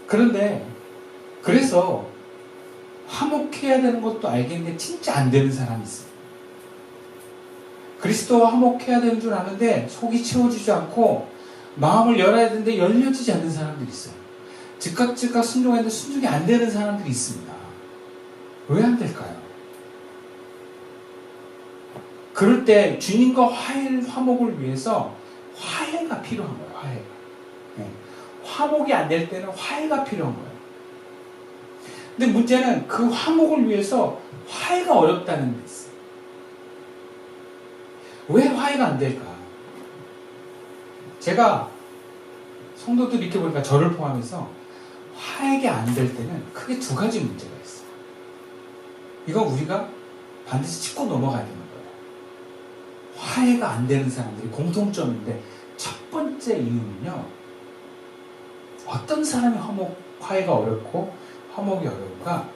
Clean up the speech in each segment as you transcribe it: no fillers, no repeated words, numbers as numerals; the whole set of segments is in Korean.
그런데 그래서 화목해야 되는 것도 알겠는데 진짜 안 되는 사람이 있어요. 그리스도와 화목해야 되는 줄 아는데 속이 채워지지 않고 마음을 열어야 되는데 열려지지 않는 사람들이 있어요. 즉각 순종하는데 순종이 안 되는 사람들이 있습니다. 왜 안 될까요? 그럴 때 주님과 화목을 위해서 화해가 필요한 거예요. 화해가. 네. 화목이 안 될 때는 화해가 필요한 거예요. 근데 문제는 그 화목을 위해서 화해가 어렵다는 게 있어요. 왜 화해가 안 될까? 제가 성도들 이렇게 보니까 저를 포함해서 화해가 안 될 때는 크게 두 가지 문제가 있어요. 이거 우리가 반드시 짚고 넘어가야 되는 거예요. 화해가 안 되는 사람들이 공통점인데 첫 번째 이유는요. 어떤 사람이 화해가 어렵고 화목이 어려울까?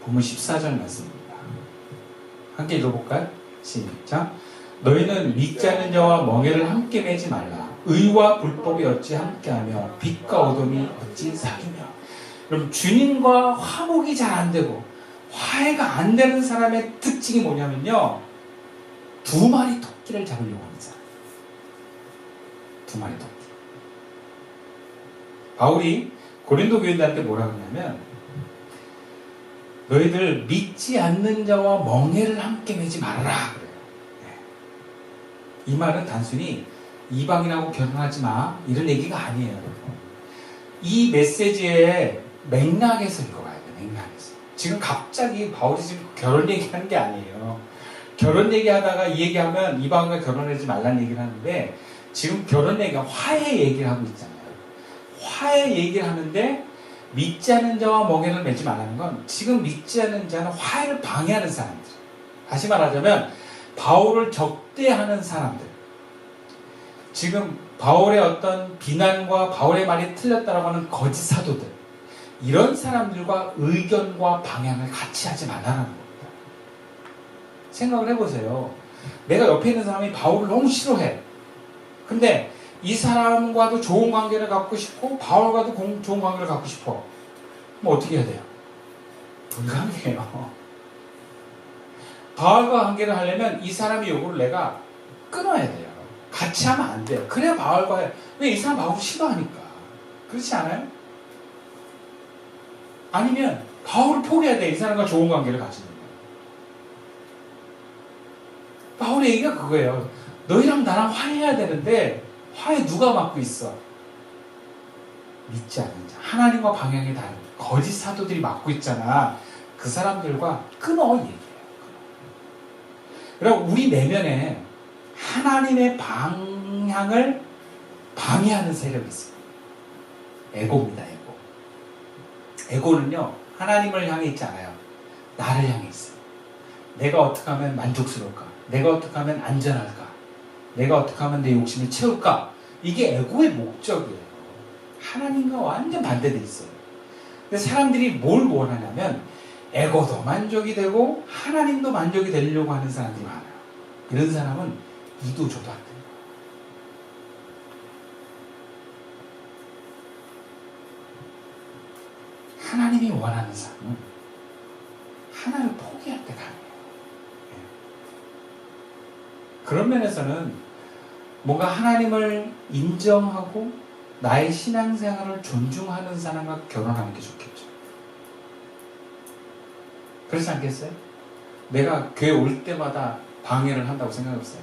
본문 14절 말씀입니다. 함께 읽어볼까요? 시작. 너희는 믿지 않는 자와 멍에를 함께 매지 말라. 의와 불법이 어찌 함께하며 빛과 어둠이 어찌 사귀며. 여러분 주님과 화목이 잘 안 되고 화해가 안 되는 사람의 특징이 뭐냐면요. 두 마리 토끼를 잡으려고 하는 사람. 두 마리 토끼. 바울이 고린도 교인들한테 뭐라고 하냐면 너희들 믿지 않는 자와 멍에를 함께 매지 말아라 그래요. 이 말은 단순히 이방인하고 결혼하지 마 이런 얘기가 아니에요. 이 메시지의 맥락에서 읽어봐야 돼요. 맥락에서. 지금 갑자기 바울이 지금 결혼 얘기하는 게 아니에요. 결혼 얘기하다가 이 얘기하면 이방인과 결혼하지 말라는 얘기를 하는데 지금 결혼 얘기가 화해 얘기를 하고 있잖아요. 화해 얘기를 하는데 믿지 않는 자와 멍에를 매지 말라는 건 지금 믿지 않는 자는 화해를 방해하는 사람들. 다시 말하자면 바울을 적대하는 사람들. 지금 바울의 어떤 비난과 바울의 말이 틀렸다라고 하는 거짓 사도들. 이런 사람들과 의견과 방향을 같이 하지 말라는 겁니다. 생각을 해보세요. 내가 옆에 있는 사람이 바울을 너무 싫어해. 근데 이 사람과도 좋은 관계를 갖고 싶고 바울과도 좋은 관계를 갖고 싶어. 그럼 어떻게 해야 돼요? 불가능해요. 바울과 관계를 하려면 이 사람의 요구를 내가 끊어야 돼요. 같이 하면 안 돼요. 그래야 바울과 왜 이 사람 바울을 싫어하니까. 그렇지 않아요? 아니면 바울을 포기해야 돼. 이 사람과 좋은 관계를 가지는 거예요. 바울의 얘기가 그거예요. 너희랑 나랑 화해해야 되는데 화해 누가 맡고 있어? 믿지 않는 자. 하나님과 방향이 다른 거짓 사도들이 맡고 있잖아. 그 사람들과 끊어 얘기해요. 그럼 우리 내면에 하나님의 방향을 방해하는 세력이 있어요. 에고입니다. 에고. 에고는요. 하나님을 향해 있지 않아요. 나를 향해 있어요. 내가 어떻게 하면 만족스러울까? 내가 어떻게 하면 안전할까? 내가 어떻게 하면 내 욕심을 채울까? 이게 에고의 목적이에요. 하나님과 완전 반대돼 있어요. 근데 사람들이 뭘 원하냐면 에고도 만족이 되고 하나님도 만족이 되려고 하는 사람들이 많아요. 이런 사람은 이도 저도 안 돼요. 하나님이 원하는 사람은 하나를 포기할 때 가능해요. 그런 면에서는 뭔가 하나님을 인정하고 나의 신앙생활을 존중하는 사람과 결혼하는 게 좋겠죠. 그렇지 않겠어요? 내가 교회 올 때마다 방해를 한다고 생각해보세요.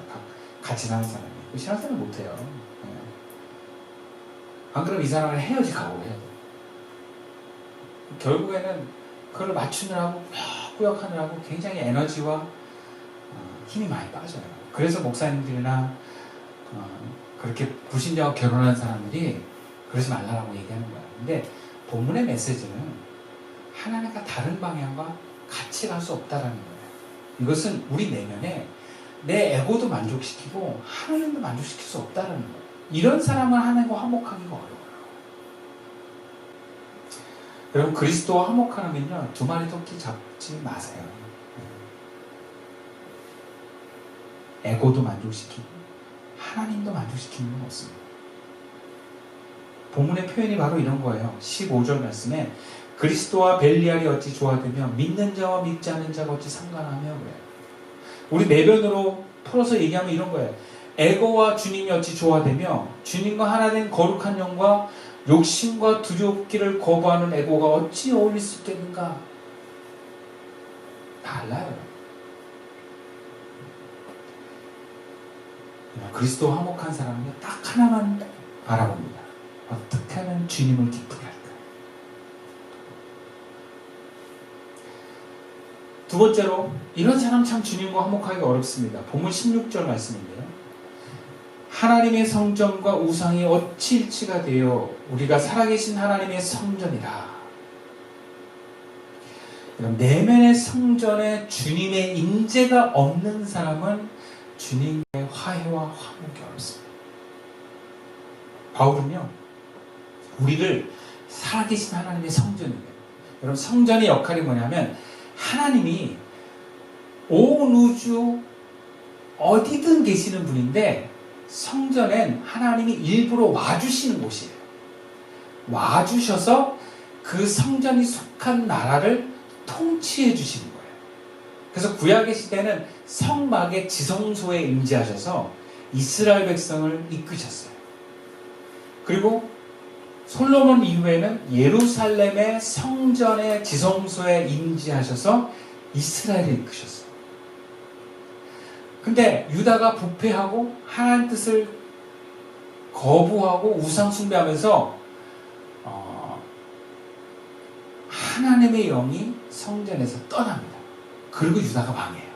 같이 사는 사람이. 신앙생활 못해요. 안 그러면 이 사람을 헤어지 각오해야 돼요. 결국에는 그걸 맞추느라고 꾸역하느라고 굉장히 에너지와 힘이 많이 빠져요. 그래서 목사님들이나 그렇게 불신자와 결혼한 사람들이 그러지 말라고 얘기하는 거예요. 근데 본문의 메시지는 하나님과 다른 방향과 같이 갈 수 없다라는 거예요. 이것은 우리 내면에 내 에고도 만족시키고 하나님도 만족시킬 수 없다는 거예요. 이런 사람을 하나님과 화목하기가 어려워요. 여러분 그리스도와 화목하려면요. 두 마리 토끼 잡지 마세요. 에고도 만족시키고 하나님도 만족시키는 건 없습니다. 본문의 표현이 바로 이런 거예요. 15절 말씀에 그리스도와 벨리알이 어찌 조화되며 믿는 자와 믿지 않는 자가 어찌 상관하며 그래요. 우리 내면으로 풀어서 얘기하면 이런 거예요. 에고와 주님이 어찌 조화되며 주님과 하나 된 거룩한 영과 욕심과 두렵기를 거부하는 에고가 어찌 어울릴 수 있겠는가? 달라요. 그리스도와 화목한 사람은 딱 하나만 바라봅니다. 어떻게 하면 주님을 기쁘게 할까? 두 번째로, 이런 사람 참 주님과 화목하기 어렵습니다. 본문 16절 말씀인데요. 하나님의 성전과 우상이 어찌 일치가 되어 우리가 살아계신 하나님의 성전이라. 내면의 성전에 주님의 임재가 없는 사람은 주님의 화해와 화목이 어렵습니다. 바울은요, 우리를 살아계신 하나님의 성전이에요. 여러분, 성전의 역할이 뭐냐면 하나님이 온 우주 어디든 계시는 분인데 성전엔 하나님이 일부러 와주시는 곳이에요. 와주셔서 그 성전이 속한 나라를 통치해 주시는 거예요. 그래서 구약의 시대는 성막의 지성소에 임재하셔서 이스라엘 백성을 이끄셨어요. 그리고 솔로몬 이후에는 예루살렘의 성전의 지성소에 임재하셔서 이스라엘을 이끄셨어요. 근데 유다가 부패하고 하나님 뜻을 거부하고 우상 숭배하면서 하나님의 영이 성전에서 떠납니다. 그리고 유다가 망해요.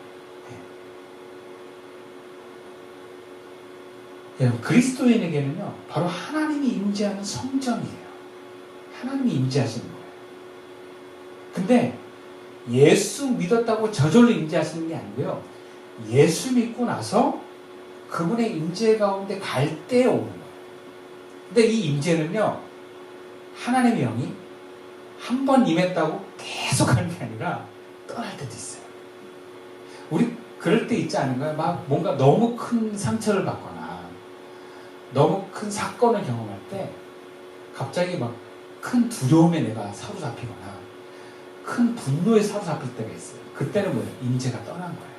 여러분, 그리스도인에게는요, 바로 하나님이 임재하는 성전이에요. 하나님이 임재하시는 거예요. 근데 예수 믿었다고 저절로 임재하시는 게 아니고요, 예수 믿고 나서 그분의 임재 가운데 갈 때 오는 거예요. 근데 이 임재는요, 하나님의 영이 한 번 임했다고 계속 하는 게 아니라 떠날 때도 있어요. 우리 그럴 때 있지 않은가요? 막 뭔가 너무 큰 상처를 받거나 너무 큰 사건을 경험할 때 갑자기 막 큰 두려움에 내가 사로잡히거나 큰 분노에 사로잡힐 때가 있어요. 그때는 뭐예요? 임재가 떠난 거예요.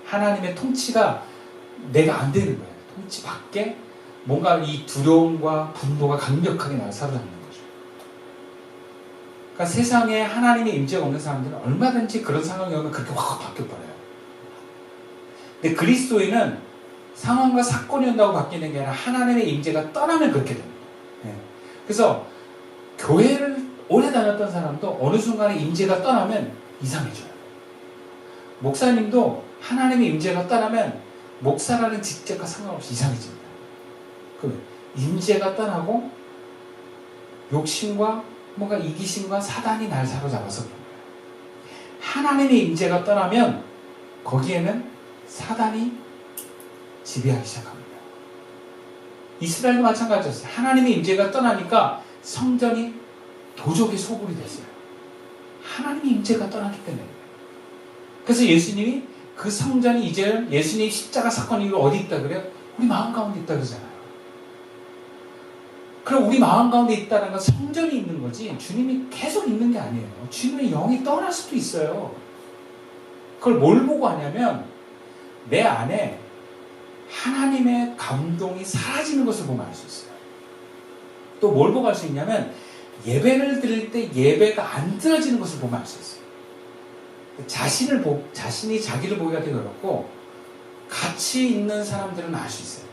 하나님의 통치가 내가 안 되는 거예요. 통치 밖에 뭔가 이 두려움과 분노가 강력하게 나를 사로잡는 거죠. 그러니까 세상에 하나님의 임재가 없는 사람들은 얼마든지 그런 상황이 오면 그렇게 확 바뀌어버려요. 근데 그리스도인은 상황과 사건이 온다고 바뀌는 게 아니라 하나님의 임재가 떠나면 그렇게 됩니다. 그래서 교회를 오래 다녔던 사람도 어느 순간에 임재가 떠나면 이상해져요. 목사님도 하나님의 임재가 떠나면 목사라는 직책과 상관없이 이상해집니다. 그 임재가 떠나고 욕심과 뭔가 이기심과 사단이 날 사로잡아서 그런 거예요. 하나님의 임재가 떠나면 거기에는 사단이 지배하기 시작합니다. 이스라엘도 마찬가지였어요. 하나님의 임재가 떠나니까 성전이 도적의 소굴이 됐어요. 하나님의 임재가 떠났기 때문에. 그래서 예수님이 그 성전이 이제 예수님의 십자가 사건 이후로 어디 있다 그래요? 우리 마음 가운데 있다 그러잖아요. 그럼 우리 마음 가운데 있다는 건 성전이 있는 거지 주님이 계속 있는 게 아니에요. 주님의 영이 떠날 수도 있어요. 그걸 뭘 보고 하냐면 내 안에 하나님의 감동이 사라지는 것을 보면 알 수 있어요. 또 뭘 보고 알 수 있냐면 예배를 드릴 때 예배가 안 드러지는 것을 보면 알 수 있어요. 자신이 자기를 보기가 되게 어렵고 같이 있는 사람들은 알 수 있어요.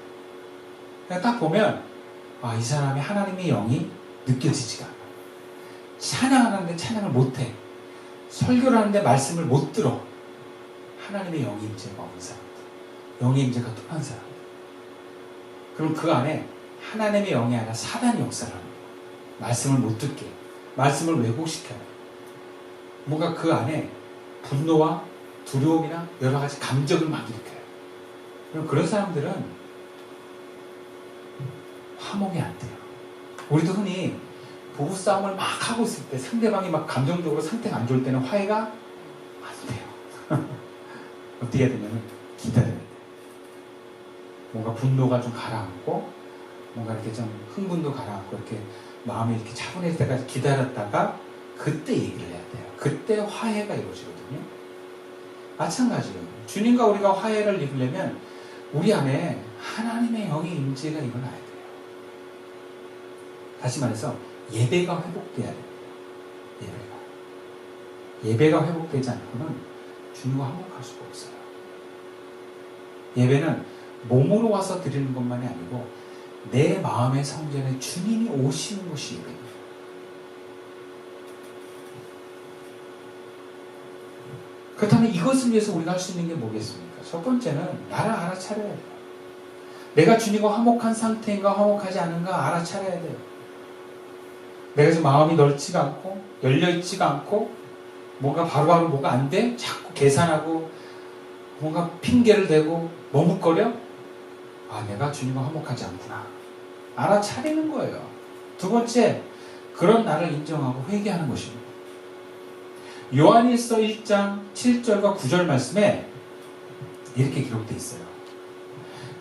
그냥 딱 보면 이 사람이 하나님의 영이 느껴지지가 않아. 찬양하는데 찬양을 못해. 설교를 하는데 말씀을 못 들어. 하나님의 영이 임재가 없는 사람들, 영의 임재가 떠난 사람들. 그럼 그 안에 하나님의 영이 아니라 사단이 역사를 합니다. 말씀을 못 듣게, 말씀을 왜곡시켜요. 뭔가 그 안에 분노와 두려움이나 여러 가지 감정을 막 일으켜요. 그럼 그런 사람들은 화목이 안 돼요. 우리도 흔히 부부싸움을 막 하고 있을 때 상대방이 막 감정적으로 상태가 안 좋을 때는 화해가 안 돼요. 어떻게 해야 되냐면 기다려야 돼요. 뭔가 분노가 좀 가라앉고 뭔가 이렇게 좀 흥분도 가라앉고 이렇게 마음이 이렇게 차분해질 때까지 기다렸다가 그때 얘기를 해야 돼요. 그때 화해가 이루어지거든요. 마찬가지로 주님과 우리가 화해를 이루려면 우리 안에 하나님의 영의 임재가 일어나야 돼요. 다시 말해서 예배가 회복돼야 돼요. 예배가 회복되지 않고는 주님과 화목할 수가 없어요. 예배는 몸으로 와서 드리는 것만이 아니고 내 마음의 성전에 주님이 오시는 것이 예배입니다. 그렇다면 이것을 위해서 우리가 할 수 있는 게 뭐겠습니까? 첫 번째는 나를 알아차려야 돼요. 내가 주님과 화목한 상태인가 화목하지 않은가 알아차려야 돼요. 내가 지금 마음이 넓지가 않고 열려있지가 않고 뭔가 바로바로 뭐가 안 돼? 자꾸 계산하고 뭔가 핑계를 대고 머뭇거려? 아, 내가 주님과 화목하지 않구나. 알아차리는 거예요. 두 번째, 그런 나를 인정하고 회개하는 것입니다. 요한일서 1장 7절과 9절 말씀에 이렇게 기록되어 있어요.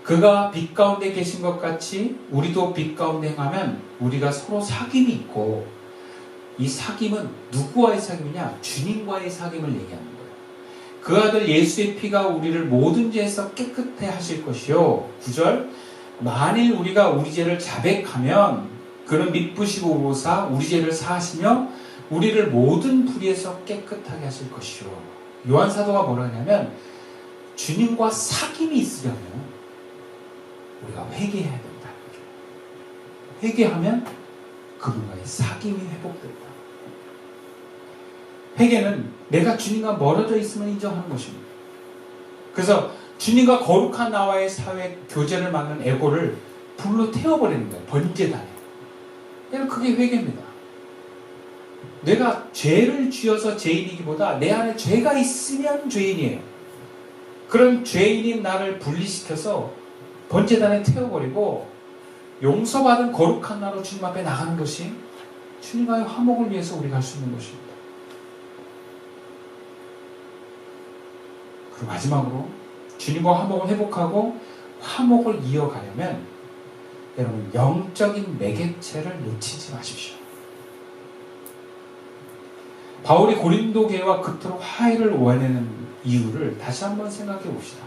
그가 빛 가운데 계신 것 같이 우리도 빛 가운데 행하면 우리가 서로 사귐이 있고, 이 사귐은 누구와의 사귐이냐? 주님과의 사귐을 얘기하는 거예요. 그 아들 예수의 피가 우리를 모든 죄에서 깨끗해 하실 것이요. 9절, 만일 우리가 우리 죄를 자백하면 그는 미쁘시고 오로사 우리 죄를 사하시며 우리를 모든 불의에서 깨끗하게 하실 것이요. 요한 사도가 뭐라 하냐면 주님과 사귐이 있으려면 우리가 회개해야 된다. 회개하면 그분과의 사귐이 회복된다. 회개는 내가 주님과 멀어져 있음을 인정하는 것입니다. 그래서 주님과 거룩한 나와의 사회 교제를 막는 에고를 불로 태워버리는 거예요. 번제단에. 그게 회개입니다. 내가 죄를 지어서 죄인이기보다 내 안에 죄가 있으면 죄인이에요. 그런 죄인인 나를 분리시켜서 번제단에 태워버리고 용서받은 거룩한 나로 주님 앞에 나가는 것이 주님과의 화목을 위해서 우리가 할 수 있는 것입니다. 그리고 마지막으로 주님과 화목을 회복하고 화목을 이어가려면 여러분 영적인 매개체를 놓치지 마십시오. 바울이 고린도 교회와 그토록 화해를 원하는 이유를 다시 한번 생각해 봅시다.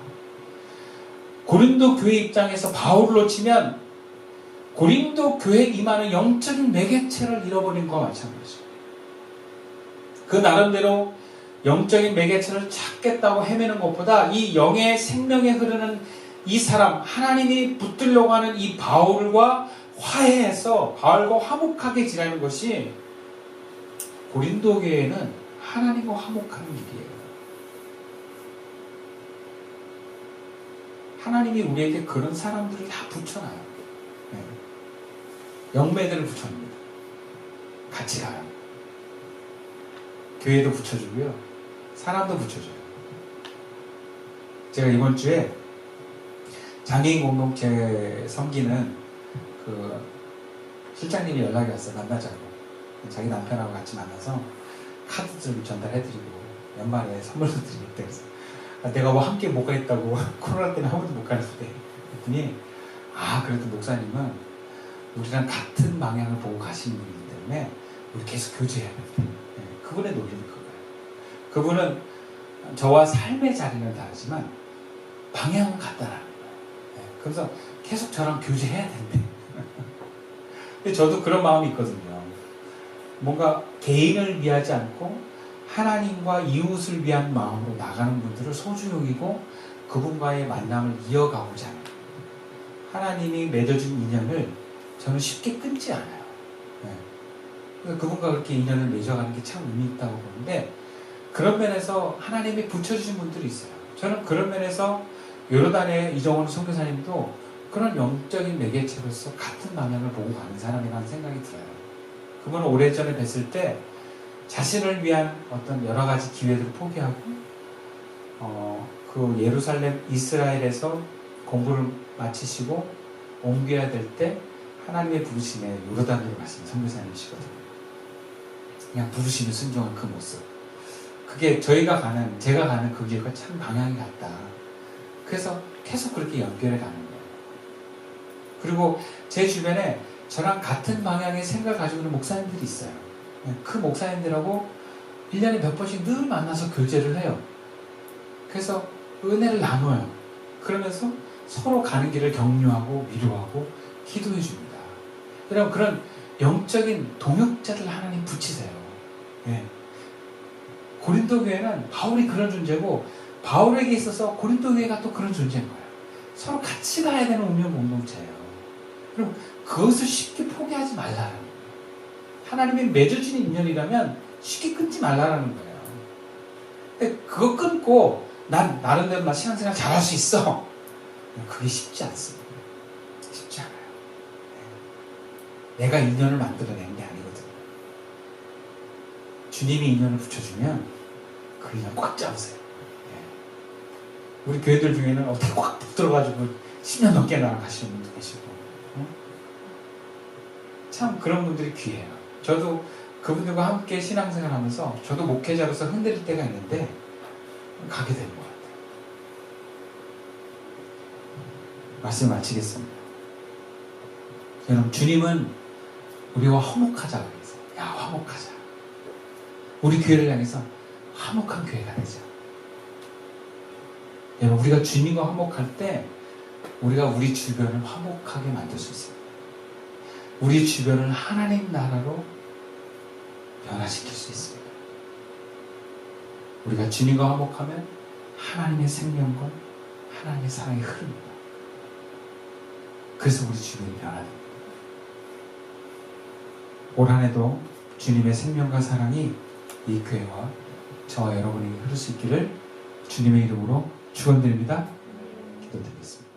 고린도 교회 입장에서 바울을 놓치면 고린도 교회에 임하는 영적인 매개체를 잃어버린 것과 마찬가지죠. 그 나름대로 영적인 매개체를 찾겠다고 헤매는 것보다 이 영의 생명에 흐르는 이 사람, 하나님이 붙들려고 하는 이 바울과 화해해서 바울과 화목하게 지내는 것이 고린도 교회는 하나님과 화목하는 일이에요. 하나님이 우리에게 그런 사람들을 다 붙여놔요. 영매들을 붙여줍니다. 같이 가요. 교회도 붙여주고요. 사람도 붙여줘요. 제가 이번 주에 장애인 공동체 섬기는 그 실장님이 연락이 왔어요. 만나자고. 자기 남편하고 같이 만나서 카드 좀 전달해드리고 연말에 선물도 드리겠다 그래서 내가 뭐 함께 못 가겠다고 코로나 때문에 한 번도 못 가는데 그랬더니 그래도 목사님은 우리랑 같은 방향을 보고 가시는 분이기 때문에 우리 계속 교제해야 된다. 그분의 논리는 그거예요. 그분은 저와 삶의 자리는 다르지만 방향은 같다라는 거예요. 그래서 계속 저랑 교제해야 된대. 근데 저도 그런 마음이 있거든요. 뭔가 개인을 위하지 않고 하나님과 이웃을 위한 마음으로 나가는 분들을 소중히 여기고 그분과의 만남을 이어가고자 합니다. 하나님이 맺어준 인연을 저는 쉽게 끊지 않아요. 그분과 그렇게 인연을 맺어가는 게 참 의미 있다고 보는데 그런 면에서 하나님이 붙여주신 분들이 있어요. 저는 그런 면에서 요르단의 이정원 선교사님도 그런 영적인 매개체로서 같은 방향을 보고 가는 사람이라는 생각이 들어요. 그분은 오래전에 뵀을 때 자신을 위한 어떤 여러 가지 기회들을 포기하고 그 예루살렘 이스라엘에서 공부를 마치시고 옮겨야 될 때 하나님의 부르심에 요르단으로 가신 선교사님이시거든요. 그냥 부르심에 순종한 그 모습. 그게 제가 가는 그 길과 참 방향이 같다. 그래서 계속 그렇게 연결해 가는 거예요. 그리고 제 주변에 저랑 같은 방향의 생각을 가지고 있는 목사님들이 있어요. 그 목사님들하고 1년에 몇 번씩 늘 만나서 교제를 해요. 그래서 은혜를 나눠요. 그러면서 서로 가는 길을 격려하고 위로하고 기도해 줍니다. 여러분, 그런 영적인 동역자들 하나님 붙이세요. 예. 고린도 교회는 바울이 그런 존재고, 바울에게 있어서 고린도 교회가 또 그런 존재인 거예요. 서로 같이 가야 되는 운명 공동체예요. 그럼 그것을 쉽게 포기하지 말라는 거예요. 하나님이 맺어주는 인연이라면 쉽게 끊지 말라는 거예요. 근데 그거 끊고 난 나름대로 나 신앙생활 잘할 수 있어. 그게 쉽지 않습니다. 쉽지 않아요. 내가 인연을 만들어내는 게 아니거든요. 주님이 인연을 붙여주면 그 인연 꽉 잡으세요. 우리 교회들 중에는 어떻게 꽉 붙들어가지고 10년 넘게 나랑 가시는 분도 계시고, 참 그런 분들이 귀해요. 저도 그분들과 함께 신앙생활 하면서 저도 목회자로서 흔들릴 때가 있는데 가게 되는 것 같아요. 말씀 마치겠습니다. 여러분, 주님은 우리와 화목하자 그래서, 야, 화목하자. 우리 교회를 향해서 화목한 교회가 되자. 여러분, 우리가 주님과 화목할 때 우리가 우리 주변을 화목하게 만들 수 있습니다. 우리 주변을 하나님 나라로 변화시킬 수 있습니다. 우리가 주님과 화목하면 하나님의 생명과 하나님의 사랑이 흐릅니다. 그래서 우리 주변이 변화됩니다. 올 한 해도 주님의 생명과 사랑이 이 교회와 저와 여러분에게 흐를 수 있기를 주님의 이름으로 축원드립니다. 기도드리겠습니다.